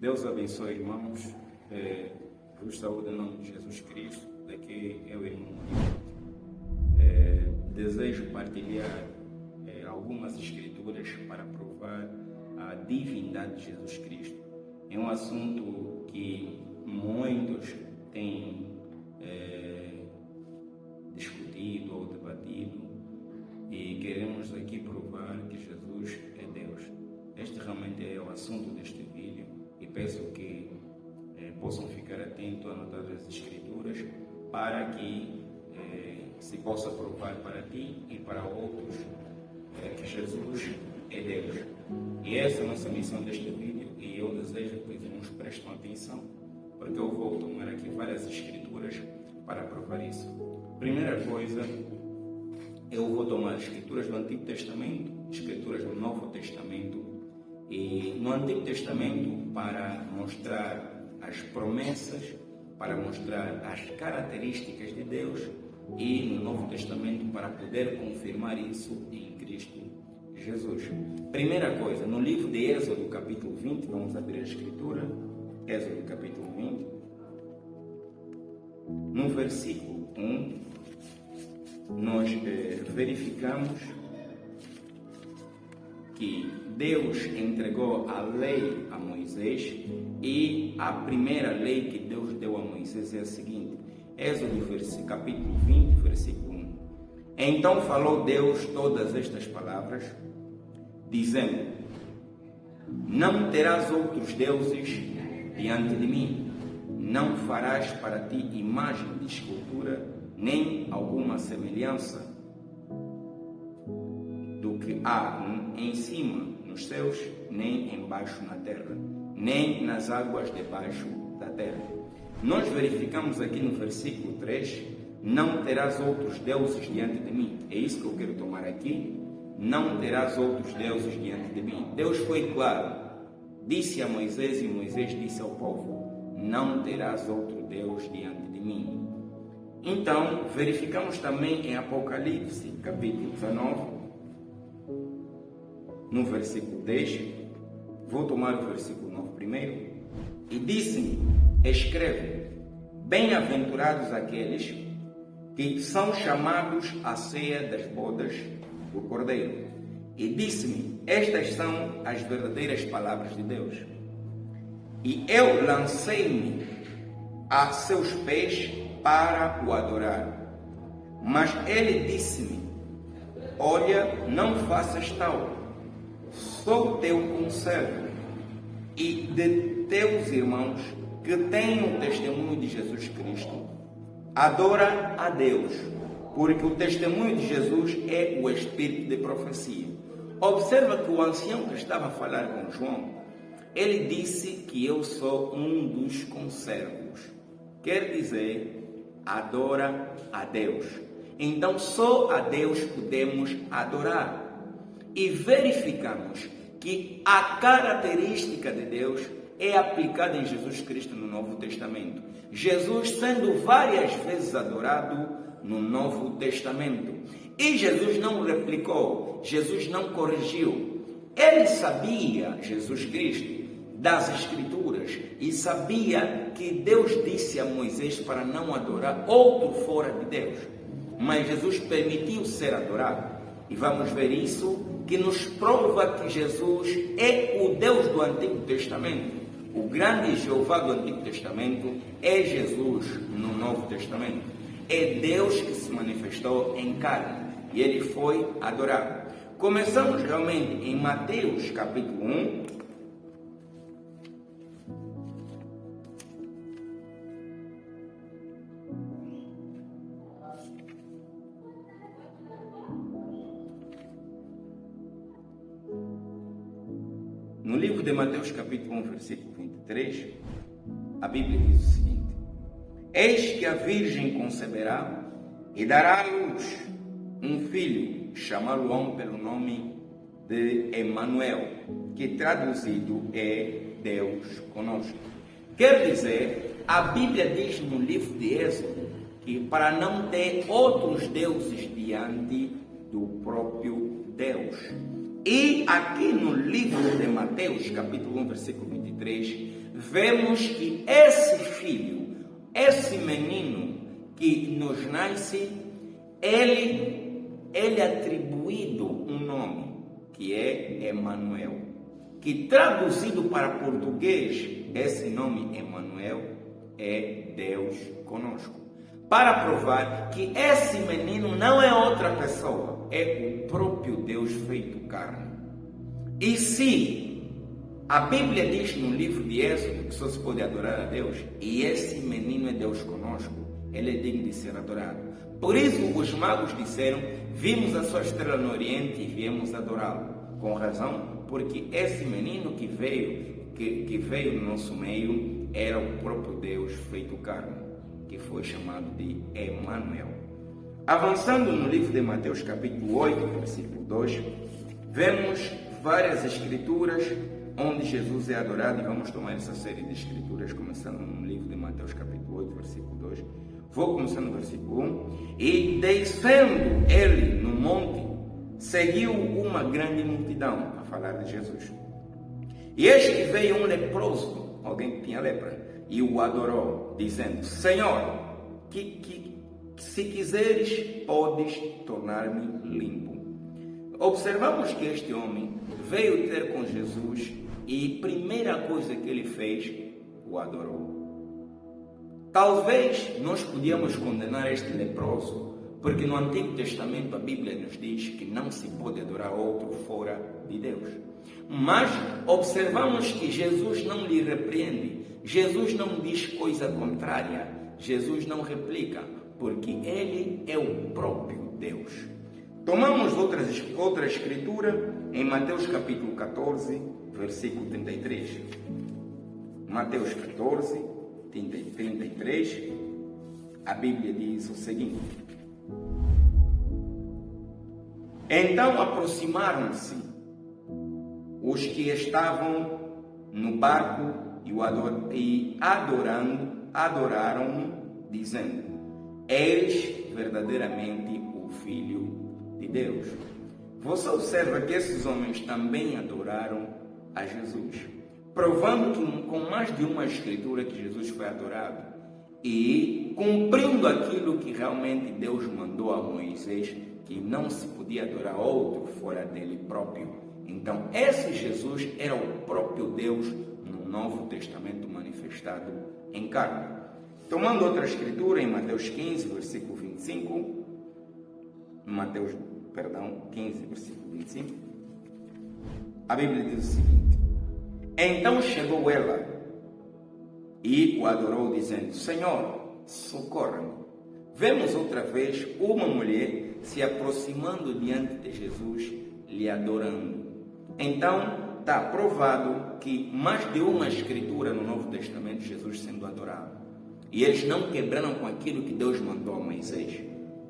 Deus abençoe, irmãos. Vos saúdo em nome de Jesus Cristo. Daqui é o irmão. Desejo partilhar algumas escrituras para provar a divindade de Jesus Cristo. É um assunto que muitos têm discutido ou debatido, e queremos aqui provar que Jesus é Deus. Este realmente é o assunto deste vídeo, e peço que possam ficar atentos a anotar as escrituras para que se possa provar para ti e para outros que Jesus é Deus. E essa é a nossa missão deste vídeo, e eu desejo que os irmãos prestem atenção, porque eu vou tomar aqui várias escrituras para provar isso. Primeira coisa, eu vou tomar escrituras do Antigo Testamento, escrituras do Novo Testamento, e no Antigo Testamento para mostrar as promessas, para mostrar as características de Deus, e no Novo Testamento para poder confirmar isso em Cristo Jesus. Primeira coisa, no livro de Êxodo, capítulo 20, vamos abrir a escritura, Êxodo, capítulo 20, no versículo 1, nós verificamos que Deus entregou a lei a Moisés, e a primeira lei que Deus deu a Moisés é a seguinte: Êxodo capítulo 20, versículo 1. Então falou Deus todas estas palavras, dizendo: não terás outros deuses diante de mim, não farás para ti imagem de escultura, nem alguma semelhança do que há em cima nos céus, nem embaixo na terra, nem nas águas debaixo da terra. Nós verificamos aqui no versículo 3, não terás outros deuses diante de mim. É isso que eu quero tomar aqui. Não terás outros deuses diante de mim. Deus foi claro, disse a Moisés, e Moisés disse ao povo: não terás outro Deus diante de mim. Então, verificamos também em Apocalipse, capítulo 19, no versículo 10, vou tomar o versículo 9 primeiro, e disse-me: escreve, bem-aventurados aqueles que são chamados à ceia das bodas do Cordeiro. E disse-me: estas são as verdadeiras palavras de Deus. E eu lancei-me a seus pés para o adorar. Mas ele disse-me: olha, não faças tal, sou teu conservo e de teus irmãos que têm o testemunho de Jesus Cristo. Adora a Deus, porque o testemunho de Jesus é o espírito de profecia. Observa que o ancião que estava a falar com João, ele disse que eu sou um dos conservos. Quer dizer, adora a Deus. Então só a Deus podemos adorar. E verificamos que a característica de Deus é aplicada em Jesus Cristo no Novo Testamento. Jesus sendo várias vezes adorado no Novo Testamento. E Jesus não replicou, Jesus não corrigiu. Ele sabia, Jesus Cristo, das Escrituras, e sabia que Deus disse a Moisés para não adorar outro fora de Deus. Mas Jesus permitiu ser adorado. E vamos ver isso, que nos prova que Jesus é o Deus do Antigo Testamento. O grande Jeová do Antigo Testamento é Jesus no Novo Testamento. É Deus que se manifestou em carne, e ele foi adorado. Começamos realmente em Mateus capítulo 1. No livro de Mateus capítulo 1, versículo 23, a Bíblia diz o seguinte: eis que a Virgem conceberá e dará à luz um filho, chamá-lo-ão pelo nome de Emanuel, que traduzido é Deus conosco. Quer dizer, a Bíblia diz no livro de Êxodo que para não ter outros deuses diante do próprio Deus. E aqui no livro de Mateus, capítulo 1, versículo 23, vemos que esse filho, esse menino que nos nasce, ele é atribuído um nome, que é Emanuel, que traduzido para português, esse nome Emanuel é Deus conosco. Para provar que esse menino não é outra pessoa, é o próprio Deus feito carne. E se a Bíblia diz no livro de Êxodo que só se pode adorar a Deus, e esse menino é Deus conosco, ele é digno de ser adorado. Por isso os magos disseram: vimos a sua estrela no Oriente e viemos adorá-lo. Com razão, porque esse menino que veio no nosso meio era o próprio Deus feito carne, que foi chamado de Emanuel. Avançando no livro de Mateus capítulo 8, versículo 2, vemos várias escrituras onde Jesus é adorado, e vamos tomar essa série de escrituras, começando no livro de Mateus capítulo 8, versículo 2. Vou começar no versículo 1. E descendo ele no monte, seguiu uma grande multidão, a falar de Jesus. E eis que veio um leproso, alguém que tinha lepra, e o adorou, dizendo: Senhor, se quiseres, podes tornar-me limpo. Observamos que este homem veio ter com Jesus e a primeira coisa que ele fez, o adorou. Talvez nós podíamos condenar este leproso, porque no Antigo Testamento a Bíblia nos diz que não se pode adorar outro fora de Deus. Mas observamos que Jesus não lhe repreende, Jesus não diz coisa contrária, Jesus não replica, porque ele é o próprio Deus. Tomamos outra escritura em Mateus capítulo 14, versículo 33. Mateus 14, 33, a Bíblia diz o seguinte: Então aproximaram-se os que estavam no barco e adoraram-no, dizendo: Eis verdadeiramente o Filho de Deus. Você observa que esses homens também adoraram a Jesus, provando que com mais de uma escritura que Jesus foi adorado e cumprindo aquilo que realmente Deus mandou a Moisés, que não se podia adorar outro fora dele próprio. Então esse Jesus era o próprio Deus no Novo Testamento manifestado em carne. Tomando outra escritura em Mateus 15, versículo 25, Mateus 15, versículo 25, a Bíblia diz o seguinte: Então chegou ela e o adorou, dizendo: Senhor, socorre-me. Vemos outra vez uma mulher se aproximando diante de Jesus, lhe adorando. Então está provado que mais de uma escritura no Novo Testamento Jesus sendo adorado. E eles não quebraram com aquilo que Deus mandou a Moisés,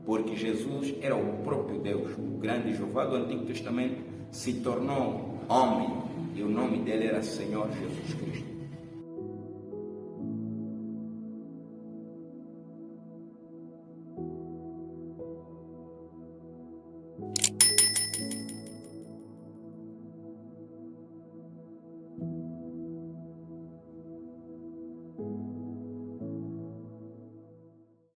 porque Jesus era o próprio Deus, o grande Jeová do Antigo Testamento se tornou homem, e o nome dele era Senhor Jesus Cristo.